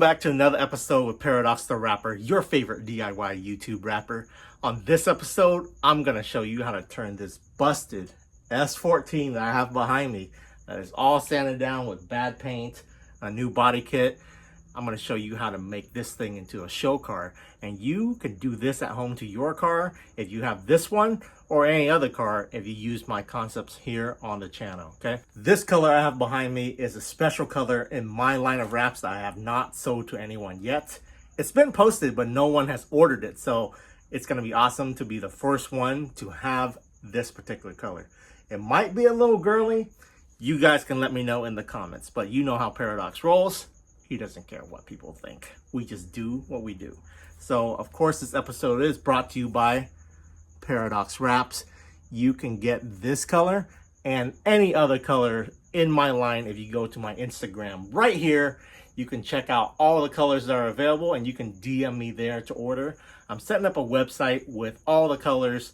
back to another episode with Paradox the Rapper, your favorite DIY YouTube rapper. On this episode, I'm going to show you how to turn this busted S14 that I have behind me that is all sanded down with bad paint, a new body kit. I'm going to show you how to make this thing into a show car. And you can do this at home to your car if you have this one or any other car if you use my concepts here on the channel, okay? This color I have behind me is a special color in my line of wraps that I have not sold to anyone yet. It's been posted, but no one has ordered it. So it's going to be awesome to be the first one to have this particular color. It might be a little girly. You guys can let me know in the comments, but you know how Paradox rolls. He doesn't care what people think. We just do what we do. So, of course, this episode is brought to you by Paradox Wraps. You can get this color and any other color in my line if you go to my Instagram right here. You can check out all the colors that are available and you can DM me there to order. I'm setting up a website with all the colors.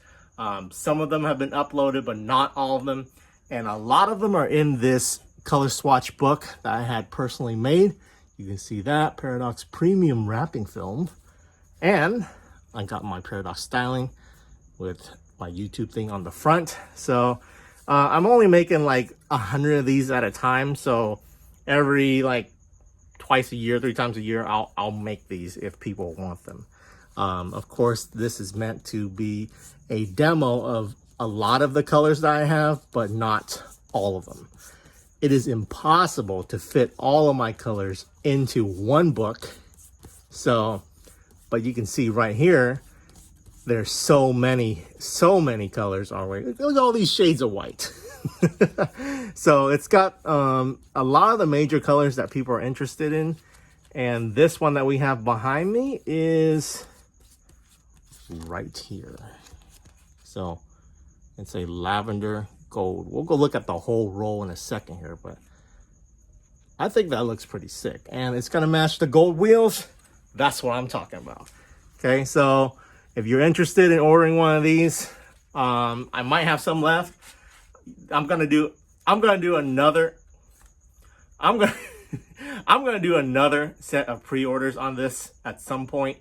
Some of them have been uploaded, but not all of them. And a lot of them are in this color swatch book that I had personally made. You can see that Paradox Premium Wrapping Film. And I got my Paradox styling with my YouTube thing on the front. So I'm only making like 100 of these at a time. So every like twice a year, 3 times a year, I'll make these if people want them. Of course, this is meant to be a demo of a lot of the colors that I have, but not all of them. It is impossible to fit all of my colors into one book. So, but you can see right here, there's so many colors already. Look at all these shades of white. So it's got a lot of the major colors that people are interested in. And this one that we have behind me is right here. So it's a lavender gold. We'll go look at the whole roll in a second here, but I think that looks pretty sick. And it's gonna match the gold wheels. That's what I'm talking about. Okay, so if you're interested in ordering one of these, I might have some left. I'm gonna do another set of pre-orders on this at some point,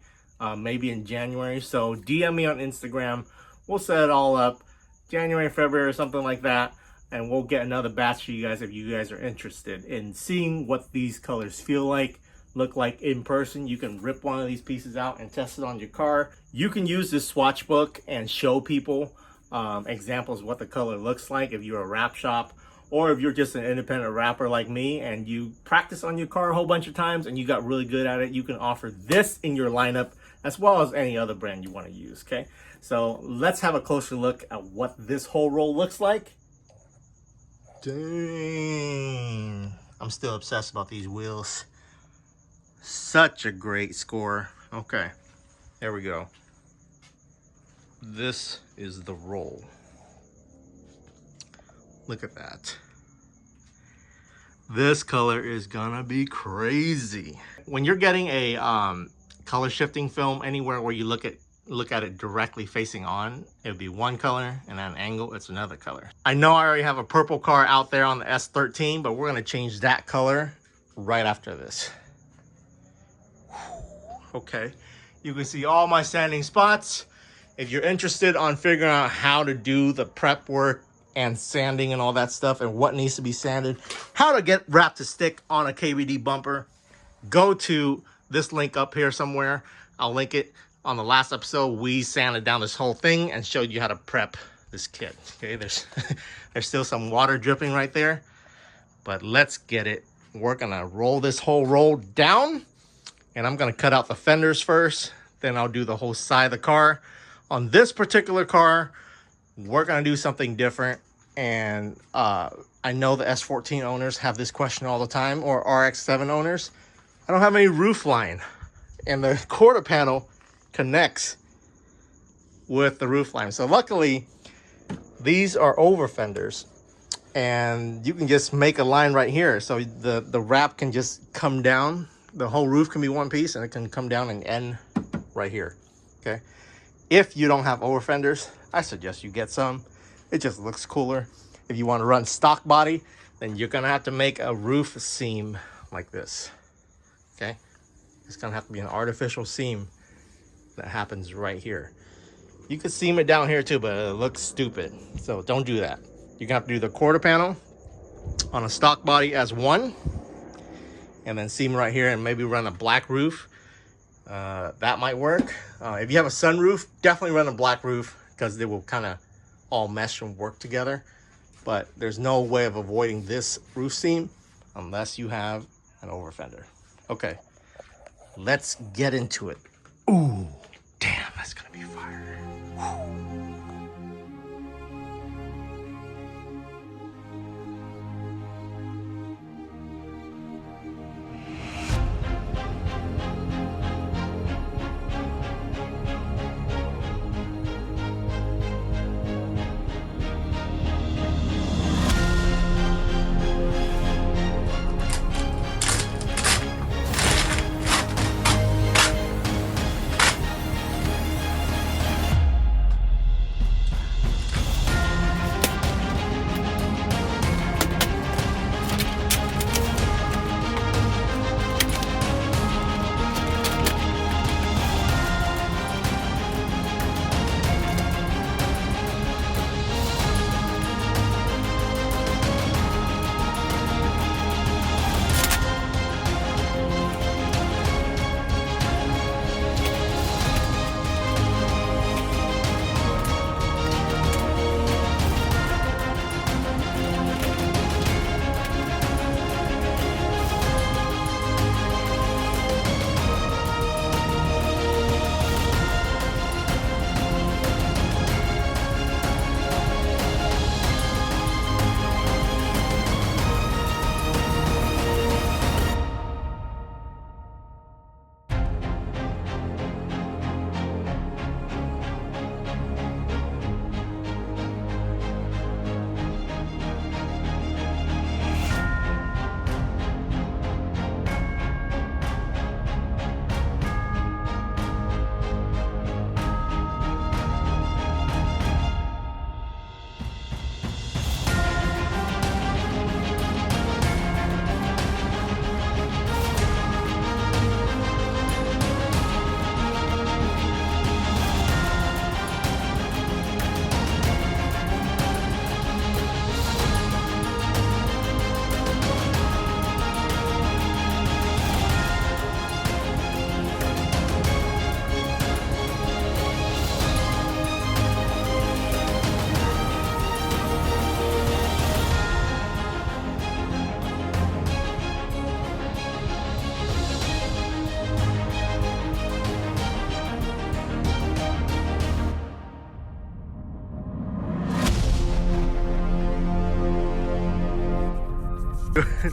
maybe in January. So DM me on Instagram. We'll set it all up. January, February, or something like that, and we'll get another batch for you guys if you guys are interested in seeing what these colors look like in person. You can rip one of these pieces out and test it on your car. You can use this swatch book and show people examples of what the color looks like if you're a wrap shop, or if you're just an independent rapper like me and you practice on your car a whole bunch of times and you got really good at it. You can offer this in your lineup as well as any other brand you want to use, okay? So let's have a closer look at what this whole roll looks like. Dang, I'm still obsessed about these wheels. Such a great score. Okay, there we go. This is the roll. Look at that. This color is gonna be crazy. When you're getting a color shifting film anywhere where you look at it directly facing on, it would be one color, and at an angle it's another color. I know I already have a purple car out there on the S14, but we're gonna change that color right after this. Okay, you can see all my sanding spots. If you're interested on figuring out how to do the prep work and sanding and all that stuff and what needs to be sanded, how to get wrap to stick on a KBD bumper, go to this link up here somewhere. I'll link it. On the last episode, we sanded down this whole thing and showed you how to prep this kit. Okay, there's still some water dripping right there, but let's get it. We're gonna roll this whole roll down, and I'm gonna cut out the fenders first, then I'll do the whole side of the car. On this particular car, we're gonna do something different, and I know the S14 owners have this question all the time, or RX-7 owners. I don't have any roof line, and the quarter panel connects with the roof line. So luckily, these are over fenders, and you can just make a line right here. So the wrap can just come down. The whole roof can be one piece, and it can come down and end right here, okay? If you don't have over fenders, I suggest you get some. It just looks cooler. If you want to run stock body, then you're gonna have to make a roof seam like this, okay? It's gonna have to be an artificial seam that happens right here. You could seam it down here too, but it looks stupid. So don't do that. You're gonna have to do the quarter panel on a stock body as one, and then seam right here and maybe run a black roof. That might work. If you have a sunroof, definitely run a black roof because they will kind of all mesh and work together. But there's no way of avoiding this roof seam unless you have an over fender. Okay, let's get into it. Ooh, damn, that's gonna be fire. Whew.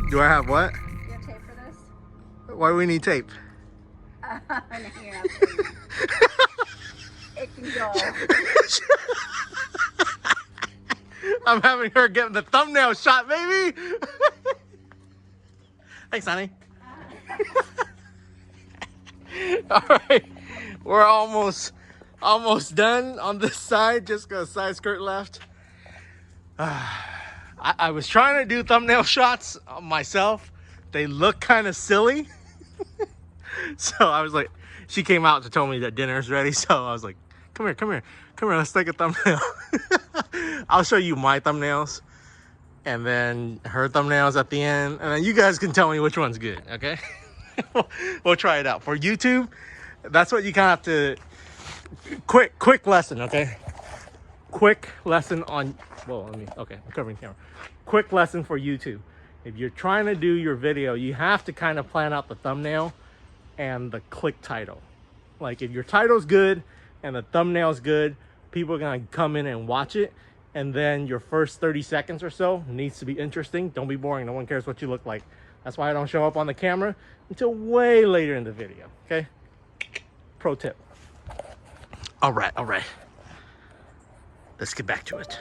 Do I have what? You have tape for this? Why do we need tape? Here. It can go. I'm having her get the thumbnail shot, baby. Thanks, honey. All right, we're almost done on this side. Just got a side skirt left. I was trying to do thumbnail shots myself. They look kind of silly. So I was like, she came out to tell me that dinner's ready. So I was like, come here, let's take a thumbnail. I'll show you my thumbnails and then her thumbnails at the end. And then you guys can tell me which one's good, okay? We'll try it out. For YouTube, that's what you kind of have to, quick lesson, okay? Quick lesson on, well, okay, I'm covering camera. Quick lesson for YouTube. If you're trying to do your video, you have to kind of plan out the thumbnail and the click title. Like if your title's good and the thumbnail's good, people are gonna come in and watch it. And then your first 30 seconds or so needs to be interesting. Don't be boring. No one cares what you look like. That's why I don't show up on the camera until way later in the video, okay? Pro tip. All right. Let's get back to it.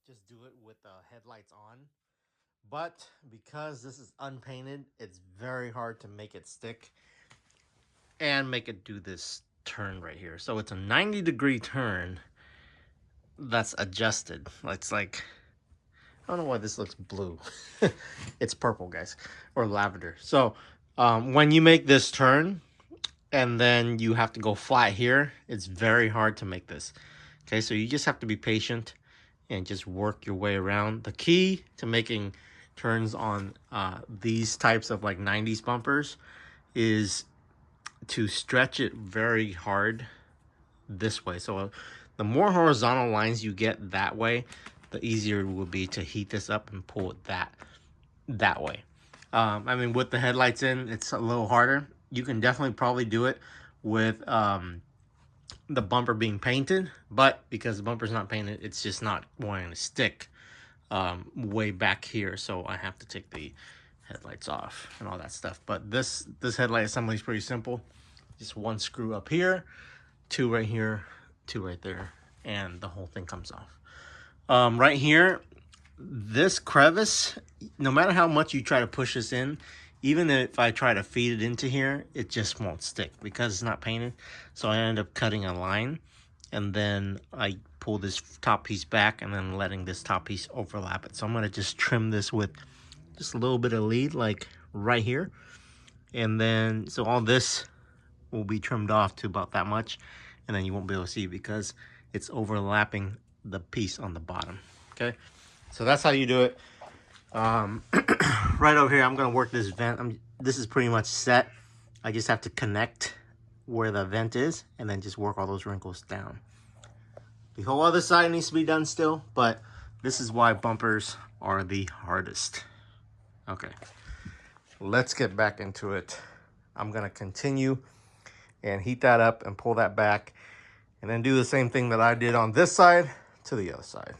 just do it with the headlights on. But because this is unpainted, it's very hard to make it stick and make it do this turn right here. So it's a 90-degree turn that's adjusted. It's like, I don't know why this looks blue. It's purple, guys, or lavender. So when you make this turn and then you have to go flat here, it's very hard to make this. Okay, so you just have to be patient and just work your way around. The key to making turns on these types of like 90s bumpers is to stretch it very hard this way. So the more horizontal lines you get that way, the easier it will be to heat this up and pull it that way. I mean, with the headlights in, it's a little harder. You can definitely probably do it with the bumper being painted, but because the bumper's not painted, it's just not going to stick way back here. So I have to take the headlights off and all that stuff. But this headlight assembly is pretty simple. Just one screw up here, two right here, two right there, and the whole thing comes off. Right here, this crevice, no matter how much you try to push this in, even if I try to feed it into here, it just won't stick because it's not painted. So I end up cutting a line, and then I pull this top piece back and then letting this top piece overlap it. So I'm gonna just trim this with just a little bit of lead, like right here. And then, so all this will be trimmed off to about that much, and then you won't be able to see because it's overlapping the piece on the bottom. Okay, so that's how you do it. Right over here, I'm gonna work this vent. This is pretty much set. I just have to connect where the vent is and then just work all those wrinkles down. The whole other side needs to be done still, but this is why bumpers are the hardest. Okay, let's get back into it. I'm gonna continue and heat that up and pull that back, and then do the same thing that I did on this side to the other side.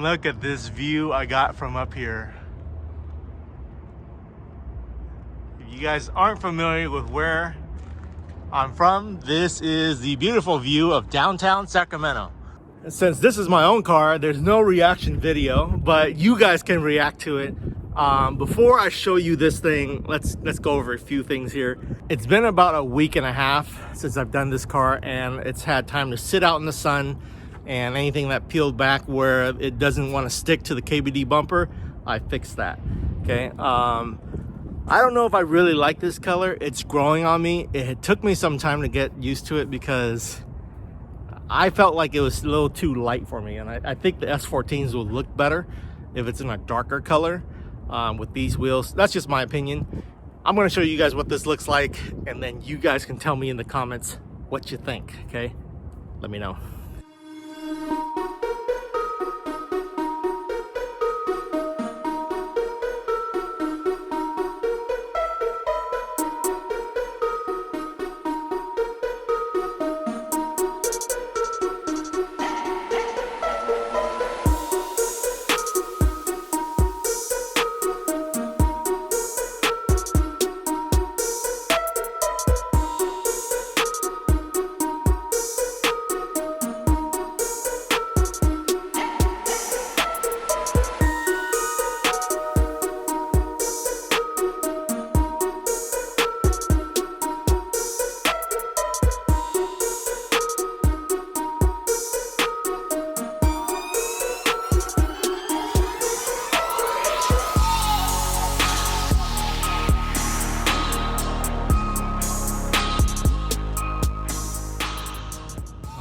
look at this view I got from up here. If you guys aren't familiar with where I'm from, this is the beautiful view of downtown Sacramento. Since this is my own car, there's no reaction video, but you guys can react to it. Before I show you this thing, let's go over a few things here. It's been about a week and a half since I've done this car, and it's had time to sit out in the sun, and anything that peeled back where it doesn't want to stick to the KBD bumper, I fixed that. Okay. I don't know if I really like this color. It's growing on me. It took me some time to get used to it because I felt like it was a little too light for me, and I think the S14s will look better if it's in a darker color with these wheels. That's just my opinion. I'm going to show you guys what this looks like, and then you guys can tell me in the comments what you think. Okay, let me know.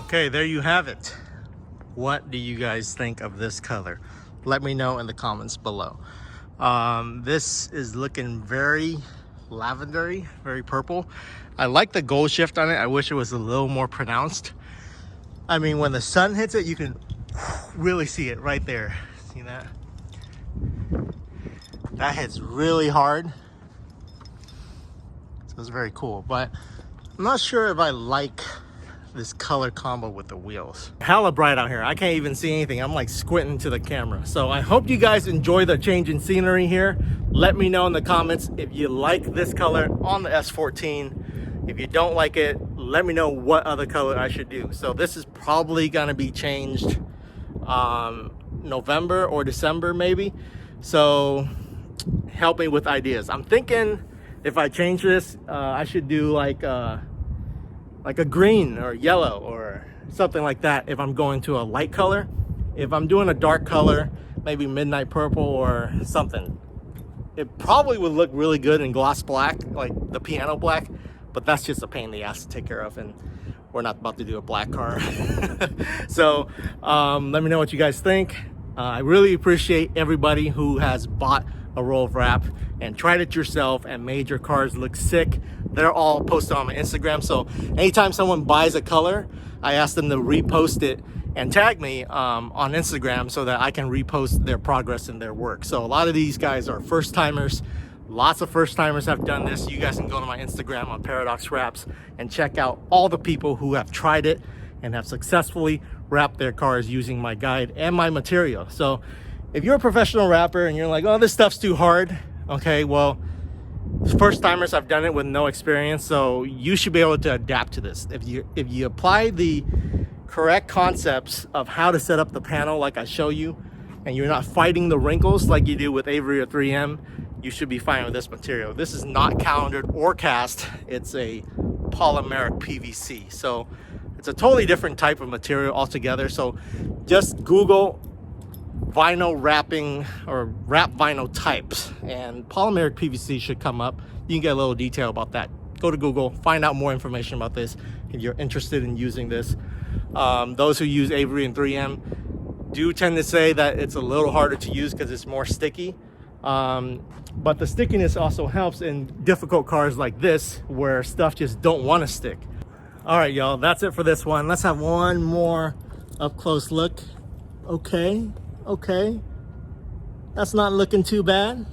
Okay, there you have it. What do you guys think of this color? Let me know in the comments below. This is looking very lavendery, very purple. I like the gold shift on it. I wish it was a little more pronounced. I mean, when the sun hits it, you can really see it right there. See that? That hits really hard. So it's very cool, but I'm not sure if I like this color combo with the wheels. Hella bright out here. I can't even see anything. I'm like squinting to the camera. So I hope you guys enjoy the change in scenery here. Let me know in the comments if you like this color on the S14. If you don't like it, let me know what other color I should do. So this is probably gonna be changed November or December maybe. So help me with ideas. I'm thinking if I change this, I should do like a green or yellow or something like that if I'm going to a light color. If I'm doing a dark color, maybe midnight purple or something, it probably would look really good in gloss black, like the piano black, but that's just a pain in the ass to take care of, and we're not about to do a black car. So let me know what you guys think. I really appreciate everybody who has bought a roll of wrap and tried it yourself and made your cars look sick. They're all posted on my Instagram. So anytime someone buys a color, I ask them to repost it and tag me on Instagram so that I can repost their progress and their work. So a lot of these guys are first timers. Lots of first timers have done this. You guys can go to my Instagram on Paradox Wraps and check out all the people who have tried it and have successfully wrapped their cars using my guide and my material. So if you're a professional wrapper and you're like, oh, this stuff's too hard, okay, well, first timers have done it with no experience, so you should be able to adapt to this. If you apply the correct concepts of how to set up the panel like I show you, and you're not fighting the wrinkles like you do with Avery or 3M, you should be fine with this material. This is not calendared or cast. It's a polymeric PVC, so it's a totally different type of material altogether. So just Google vinyl wrapping or wrap vinyl types, and polymeric PVC should come up. You can get a little detail about that. Go to Google, find out more information about this if you're interested in using this. Those who use Avery and 3M do tend to say that it's a little harder to use because it's more sticky, but the stickiness also helps in difficult cars like this where stuff just don't want to stick. All right, y'all, that's it for this one. Let's have one more up close look. Okay, that's not looking too bad.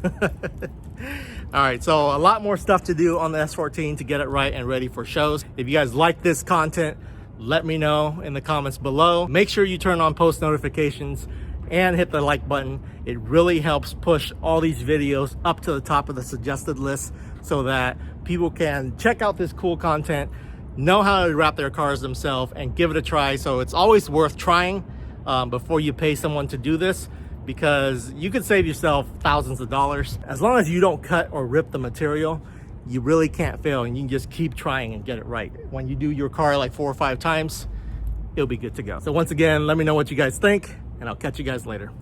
All right, so a lot more stuff to do on the S14 to get it right and ready for shows. If you guys like this content, let me know in the comments below. Make sure you turn on post notifications and hit the like button. It really helps push all these videos up to the top of the suggested list so that people can check out this cool content, know how to wrap their cars themselves, and give it a try. So it's always worth trying before you pay someone to do this, because you could save yourself thousands of dollars. As long as you don't cut or rip the material, you really can't fail, and you can just keep trying and get it right. When you do your car like 4 or 5 times, it'll be good to go. So once again, let me know what you guys think, and I'll catch you guys later.